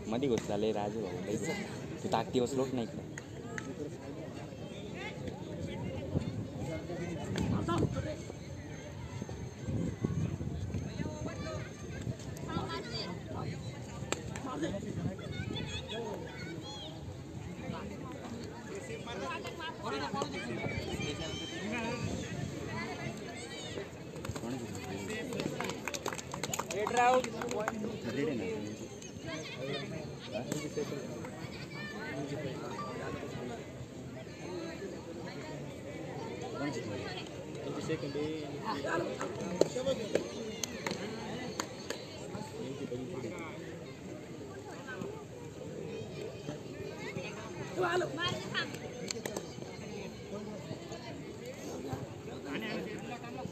मध्ये घुसला राजू भाऊ तू ताकती बसलोच नाही का?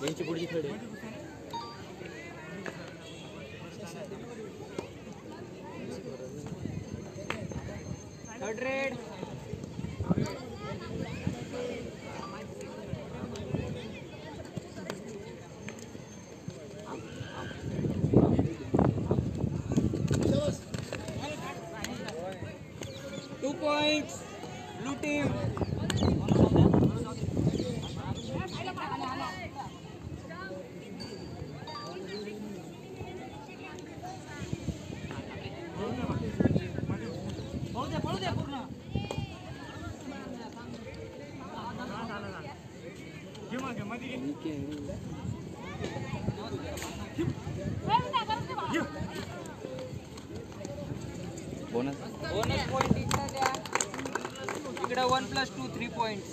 यांची पुढची थोडी third red 2 points blue team. Bonus point इकडे द्या. इकडे 1+2 3 पॉइंट्स.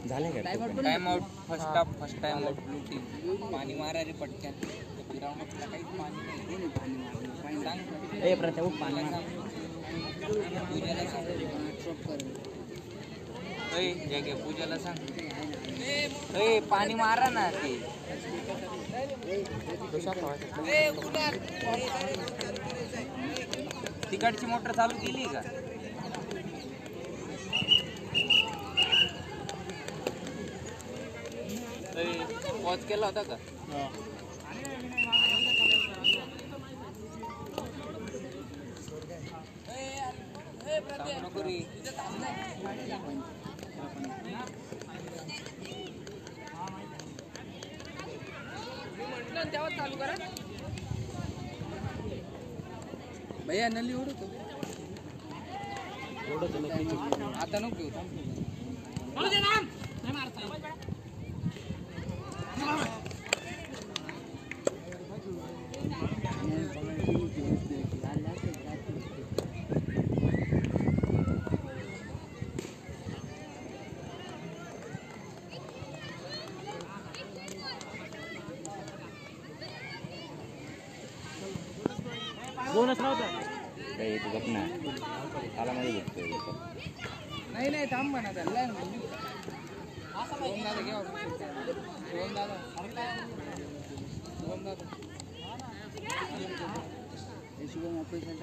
झाले का time out first time out blue team. पाणी मारा रे पटक्यात. ग्राउंडला काहीच पाणी नाही. सांग ए प्रताप पाणी पूजाला सांग. ए जगे पूजाला सांग. ए पाणी मारा ना ते. तिकडची मोटर चालू केली का? पॉज केला होता का? नको रे. म्हटलं तेव्हा चालू करा भैया. नली ओढतो आता नको घेऊ. बोनस नव्हता काही तू गप ना. आला मध्ये बघतोय. नाही नाही थांब म्हणा त्याला. दोन दादा घ्या. दोन दादा शुभम ऑपरेशन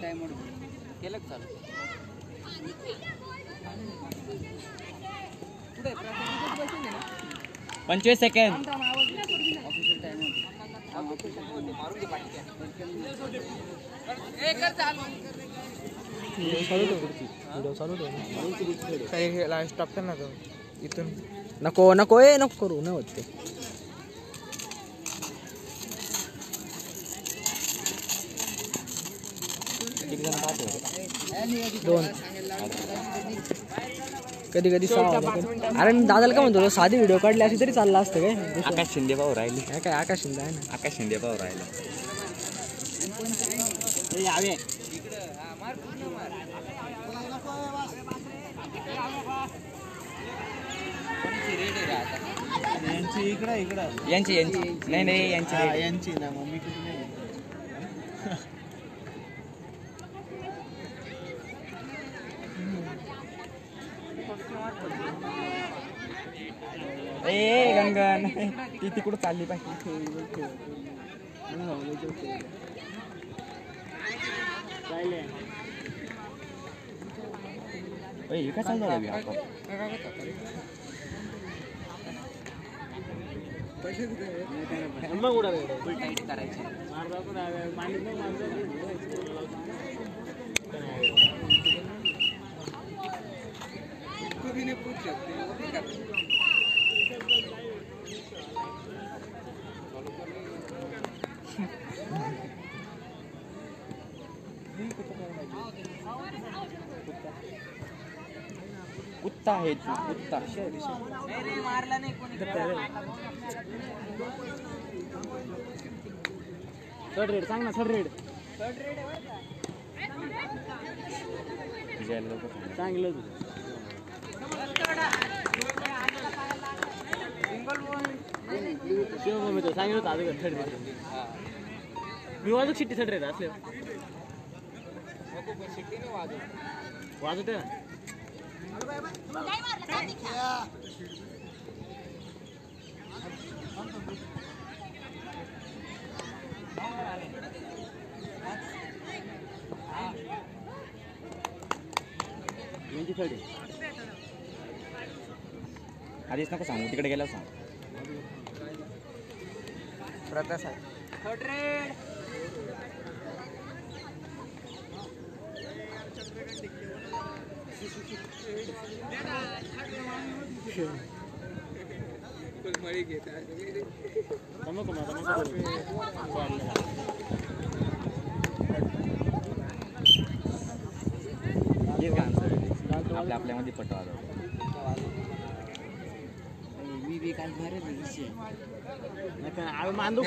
टाइम केलं का चालू? पुढे 25 सेकंड. ऑफिशियल टाइम मारून घे पाठी. काही स्टॉप कर ना तो इथून. नको नको ए नको करू न होत ते. दोन कधी कधी 6. अरे दादाला काय म्हणतो साधी व्हिडिओ काढली अशी तरी चालला असतं काय? आकाश शिंदे भाऊ राहिले काय? आकाश शिंदे आहे ना. आकाश शिंदे भाऊ राहिला. यांची नाही यांची ना मम्मी कुठे नाही ए गंगन ती तिकडं चालली पाहिजे काय चाललं करायचे कुत्ता है तू कुत्ता नहीं मारला नहीं कोणी थर्ड रेड सांग ना थर्ड रेड चांगलं शिवभूमी तो सांगितलं होतं अगोदर थर्ड रेड मी वाजू शिट्टी थर्ड रेड असले वाजवते ना आधीच नको सांगू तिकडे गेल्यावर सांग प्रकाश आहे थर्ड रेड आपल्यामध्ये पटवा मी बी काल भरत मांडू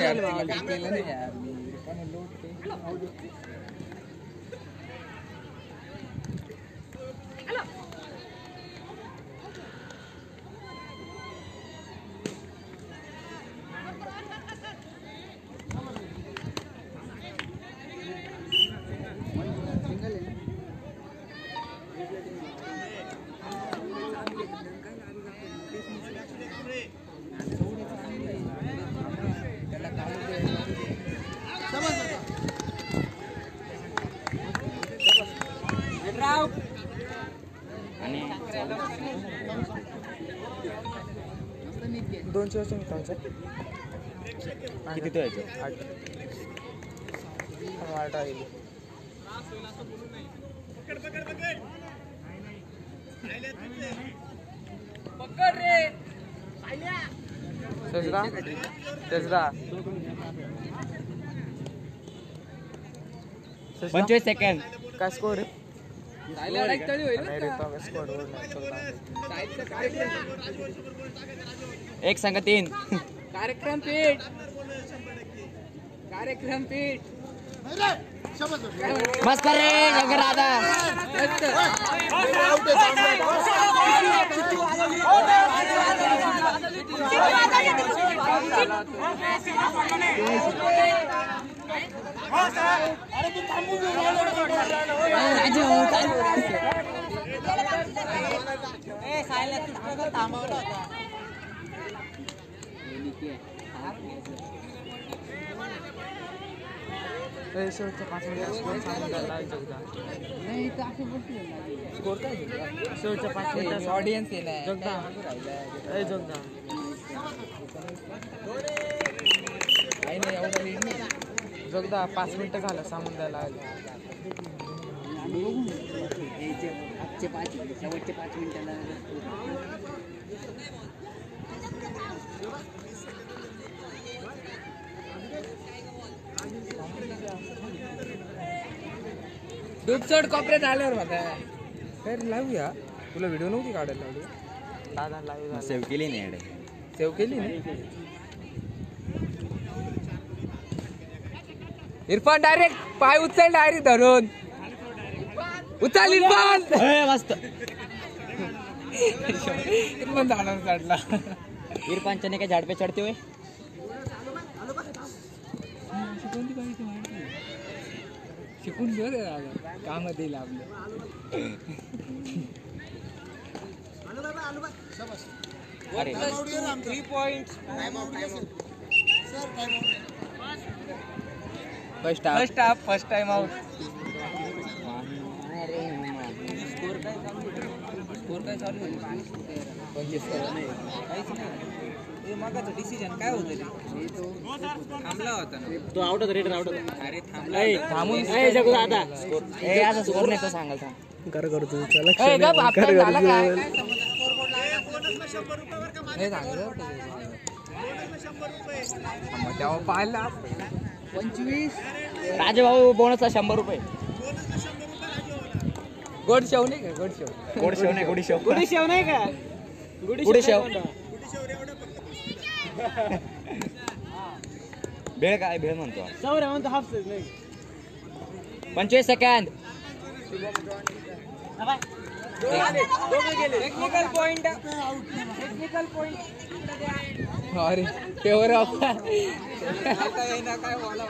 आणि 200 मिनिटांचं किती तो यायचं 8 आहे पकड रे तेजरा 25 सेकंड काय स्कोर आहे एक संघ 3 कार्यक्रम पीठ मस्त रे गगरादा शेवटच्या 5 मिनिटात स्कोर काय शेवटच्या 5 मिनिटात ऑडियन्स जगदा जगदा 5 मिनिटं झालं सामून द्यायला शेवटचे 5 मिनिटाला दूधचड कॉपरेट आल्यावर बघा काय लावूया तुला व्हिडिओ नव्हती काढायला लावली दादा लाईव्ह सेव्ह केली नाही ॲड सेव्ह केली ना इरफान डायरेक्ट पाय उचल डायरेक्ट धरून उचल इरफान मस्त पण झाडावर चढला. इरफान के झाड पे चढ़ते हुए शिकून घेऊ दे दादा, कामात येईल आपलं. अरे 3 point. First time out. Score काय चालू आहे? 25 काहीच नाही. मगाचं डिसिजन काय होतं रे? थांबला होता ना तो आउट होता, रेडर आउट होता. अरे थांबला थांबून जगू दादा असं स्कोर नाही तर सांगाल थांब. कर करतो चला झाला काय तेव्हा पाहिला 25. राजेभाऊ बोनसचा 100 रुपये. गोड शेव नाही का? गोड शेव. गोड शेव नाही, गोडी शेव. गुडी शेव नाही का? गुडी शेव. भेळ काय? भेळ म्हणतो. सौर म्हणतो हाफ सेज नाही. 25 second. Technical point. Technical point. अरे फेवर ऑफ काय ना काय बोला.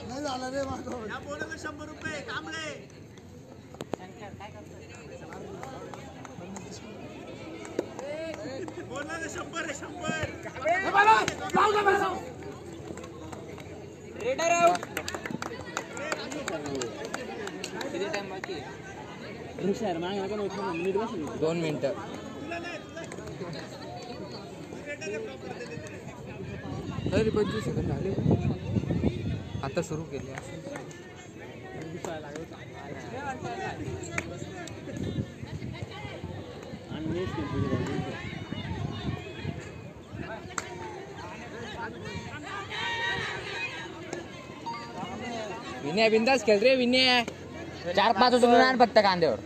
नाही झालं रे माझं. या बोनसला 100 रुपये कांबळे. बोनसला 100. Raider out. किती टाइम बाकी आहे? 2 मिनिटं. तरी 25 सेकंद झाले. आता सुरू केले. विनय बिंदास खेळ रे विनय. 4-5 उचलून आण फक्त कांद्यावर.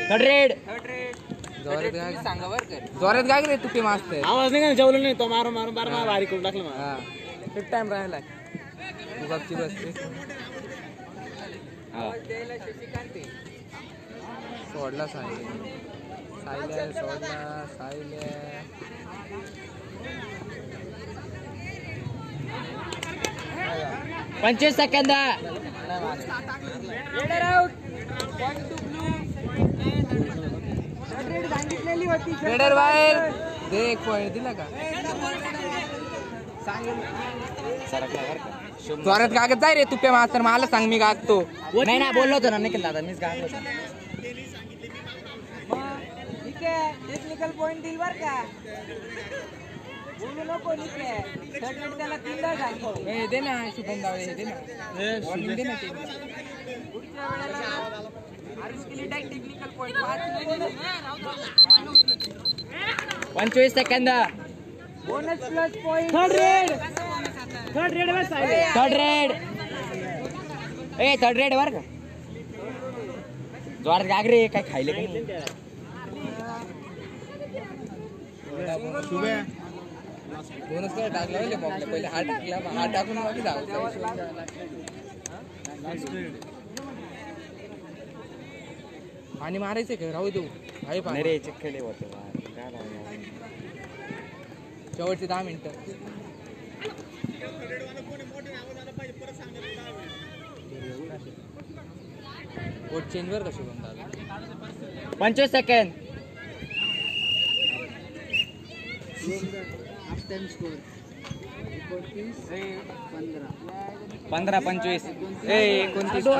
Third red. जोरात गाग रे तुपे मास्तर. आवाज नाही का? जेवलो नाही तो. मारून मारून बार मार बारीक करून टाकलं मला. हा किती टाइम राहिला? तू गपची बसते. सोडला सायल्या सोडला सायल्या. 25 second. Raider out. Point two blue. Red सांगितलेली होती. रेडर बाहेर. दे 1 पॉइंट दिला का? जोरात गागत जाय रे तुपे मास्तर. मला सांग मी गागतो. नाही ना बोललो होतो ना निखिल दादा. मीच गागलो होतो. ठीक आहे. टेक्निकल पॉइंट दिल बर का? बोलू नको निखिल. त्याला 3दा सांगितलं. ए दे ना शुभम दावे. दे ना वॉर्निंग दे ना. पुढच्या वेळेला army technical point 25 second. Bonus plus point. Third raid. Third raid बस आहे. Third raid. ए थर्ड रेड बर का? जोरात गाग रे. काय खायले का नाही? बोनस काय टाकला पहिले मॉकला. पहिले हा टाकला. हा टाकून मग जाऊ. पाणी मारायचं का? राहू देऊ. आहे पाणी. रे चिखले होते. शेवटचे 10 मिनिटं. कोट चेंज वर का शुभम दादा? 25 second. Half time score 15 25. 29.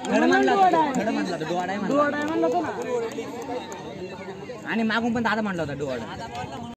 Third म्हणला तो. डोळा आहे म्हणला. आणि मागून पण दादा म्हणला होता डोळा.